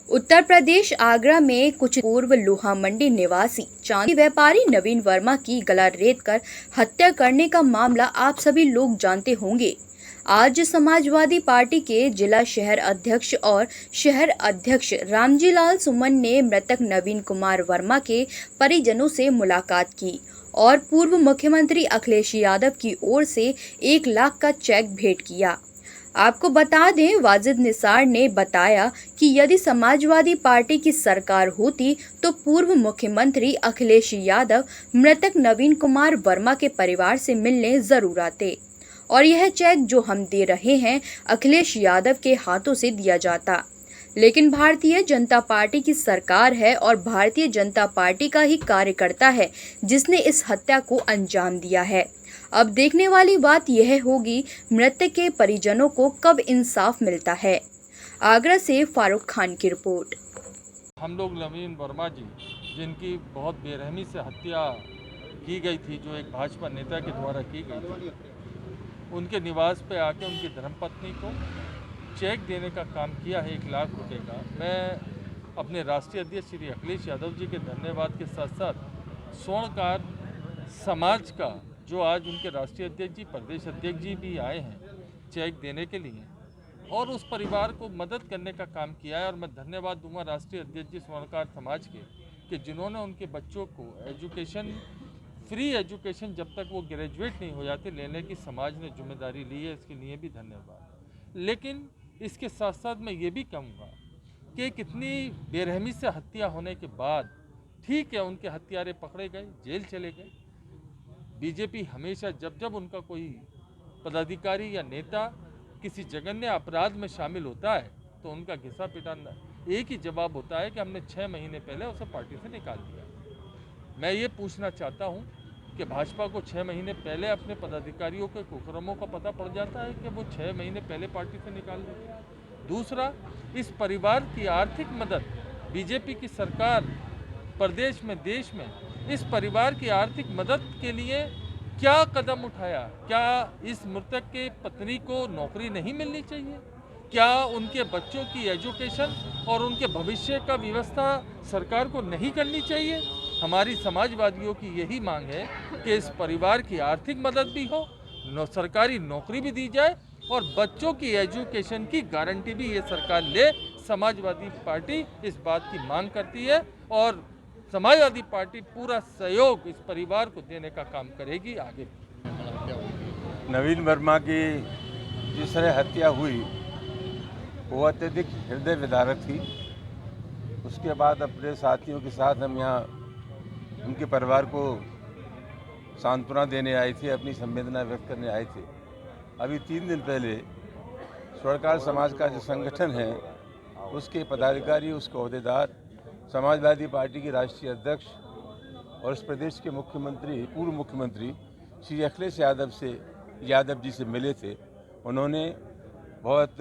उत्तर प्रदेश आगरा में कुछ पूर्व लोहा मंडी निवासी चांदी व्यापारी नवीन वर्मा की गला रेत कर हत्या करने का मामला आप सभी लोग जानते होंगे। आज समाजवादी पार्टी के जिला शहर अध्यक्ष और शहर अध्यक्ष रामजी लाल सुमन ने मृतक नवीन कुमार वर्मा के परिजनों से मुलाकात की और पूर्व मुख्यमंत्री अखिलेश यादव की ओर से 1 लाख का चेक भेंट किया। आपको बता दें, वाजिद निसार ने बताया कि यदि समाजवादी पार्टी की सरकार होती तो पूर्व मुख्यमंत्री अखिलेश यादव मृतक नवीन कुमार वर्मा के परिवार से मिलने जरूर आते और यह चेक जो हम दे रहे हैं अखिलेश यादव के हाथों से दिया जाता। लेकिन भारतीय जनता पार्टी की सरकार है और भारतीय जनता पार्टी का ही कार्यकर्ता है जिसने इस हत्या को अंजाम दिया है। अब देखने वाली बात यह होगी मृतक के परिजनों को कब इंसाफ मिलता है। आगरा से फारूक खान की रिपोर्ट। हम लोग नवीन वर्मा जी, जिनकी बहुत बेरहमी से हत्या की गई थी, जो एक भाजपा नेता के द्वारा की गई थी, उनके निवास पे आके उनकी धर्मपत्नी को चेक देने का काम किया है 1 लाख रुपए का। मैं अपने राष्ट्रीय अध्यक्ष श्री अखिलेश यादव जी के धन्यवाद के साथ साथ स्वर्णकार समाज का, जो आज उनके राष्ट्रीय अध्यक्ष जी, प्रदेश अध्यक्ष जी भी आए हैं चेक देने के लिए और उस परिवार को मदद करने का काम किया है। और मैं धन्यवाद दूंगा राष्ट्रीय अध्यक्ष जी स्वर्णकार समाज के कि जिन्होंने उनके बच्चों को एजुकेशन, फ्री एजुकेशन जब तक वो ग्रेजुएट नहीं हो जाते, लेने की समाज ने जिम्मेदारी ली है, इसके लिए भी धन्यवाद। लेकिन इसके साथ साथ मैं ये भी कहूँगा कि कितनी बेरहमी से हत्या होने के बाद, ठीक है उनके हत्यारे पकड़े गए, जेल चले गए। बीजेपी हमेशा जब जब उनका कोई पदाधिकारी या नेता किसी जघन्य अपराध में शामिल होता है तो उनका घिसा पिटाना एक ही जवाब होता है कि हमने 6 महीने पहले उसे पार्टी से निकाल दिया। मैं ये पूछना चाहता हूँ कि भाजपा को 6 महीने पहले अपने पदाधिकारियों के कुकर्मों का पता पड़ जाता है कि वो 6 महीने पहले पार्टी से निकाल देते हैं। दूसरा, इस परिवार की आर्थिक मदद बीजेपी की सरकार प्रदेश में, देश में इस परिवार की आर्थिक मदद के लिए क्या कदम उठाया? क्या इस मृतक के पत्नी को नौकरी नहीं मिलनी चाहिए? क्या उनके बच्चों की एजुकेशन और उनके भविष्य का व्यवस्था सरकार को नहीं करनी चाहिए? हमारी समाजवादियों की यही मांग है कि इस परिवार की आर्थिक मदद भी हो, सरकारी नौकरी भी दी जाए और बच्चों की एजुकेशन की गारंटी भी ये सरकार ले। समाजवादी पार्टी इस बात की मांग करती है और समाजवादी पार्टी पूरा सहयोग इस परिवार को देने का काम करेगी आगे। नवीन वर्मा की जिस तरह हत्या हुई वो अत्यधिक हृदय विदारक थी। उसके बाद अपने साथियों के साथ हम यहाँ उनके परिवार को सांत्वना देने आए थे, अपनी संवेदना व्यक्त करने आए थे। अभी 3 दिन पहले स्वर्णकार समाज का जो संगठन है उसके पदाधिकारी, उसके अहदेदार समाजवादी पार्टी के राष्ट्रीय अध्यक्ष और इस प्रदेश के मुख्यमंत्री, पूर्व मुख्यमंत्री श्री अखिलेश यादव जी से मिले थे। उन्होंने बहुत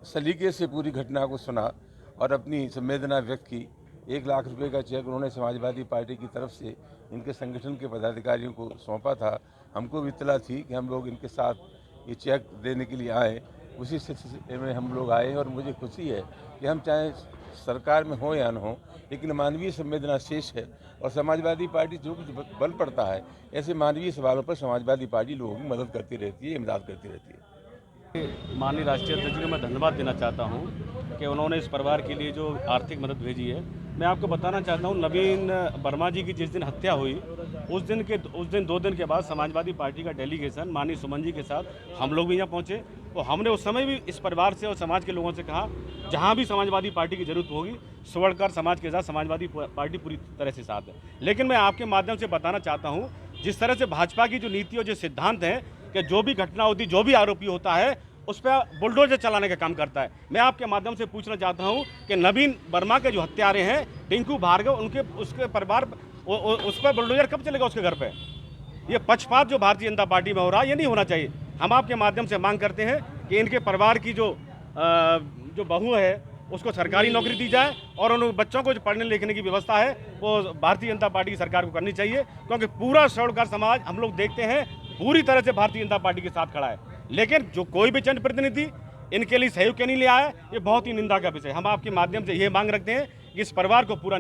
सलीके से पूरी घटना को सुना और अपनी संवेदना व्यक्त की। 1 लाख रुपए का चेक उन्होंने समाजवादी पार्टी की तरफ से इनके संगठन के पदाधिकारियों को सौंपा था। हमको भी इत्तला थी कि हम लोग इनके साथ ये चेक देने के लिए आए। उसी सिलसिले में हम लोग आए और मुझे खुशी है कि हम चाहे सरकार में हो या न हो, लेकिन मानवीय संवेदना शेष है और समाजवादी पार्टी जो कुछ बल पड़ता है ऐसे मानवीय सवालों पर समाजवादी पार्टी लोगों की मदद करती रहती है, इमदाद करती रहती है। माननीय राष्ट्रीय अध्यक्ष को मैं धन्यवाद देना चाहता हूं कि उन्होंने इस परिवार के लिए जो आर्थिक मदद भेजी है। मैं आपको बताना चाहता हूं, नवीन वर्मा जी की जिस दिन हत्या हुई उस दिन 2 दिन के बाद समाजवादी पार्टी का डेलीगेशन माननीय सुमन जी के साथ हम लोग भी यहाँ पहुँचे और हमने उस समय भी इस परिवार से और समाज के लोगों से कहा जहाँ भी समाजवादी पार्टी की जरूरत होगी स्वर्णकार समाज के साथ समाजवादी पार्टी पूरी तरह से साथ है। लेकिन मैं आपके माध्यम से बताना चाहता हूँ, जिस तरह से भाजपा की जो नीति और जो सिद्धांत है कि जो भी घटना होती, जो भी आरोपी होता है उस पर बुलडोजर चलाने का काम करता है। मैं आपके माध्यम से पूछना चाहता हूं कि नवीन वर्मा के जो हत्यारे हैं टिंकू भार्गव, उसके परिवार उस पर बुलडोजर कब चलेगा उसके घर पे? ये पक्षपात जो भारतीय जनता पार्टी में हो रहा है ये नहीं होना चाहिए। हम आपके माध्यम से मांग करते हैं कि इनके परिवार की जो बहू है उसको सरकारी नौकरी दी जाए और उन बच्चों को जो पढ़ने लिखने की व्यवस्था है वो भारतीय जनता पार्टी की सरकार को करनी चाहिए, क्योंकि पूरा स्वर्णकार समाज हम लोग देखते हैं पूरी तरह से भारतीय जनता पार्टी के साथ खड़ा है। लेकिन जो कोई भी जनप्रतिनिधि इनके लिए सहयोग क्यों नहीं लिया है, ये बहुत ही निंदा का विषय है। हम आपके माध्यम से ये मांग रखते हैं कि इस परिवार को पूरा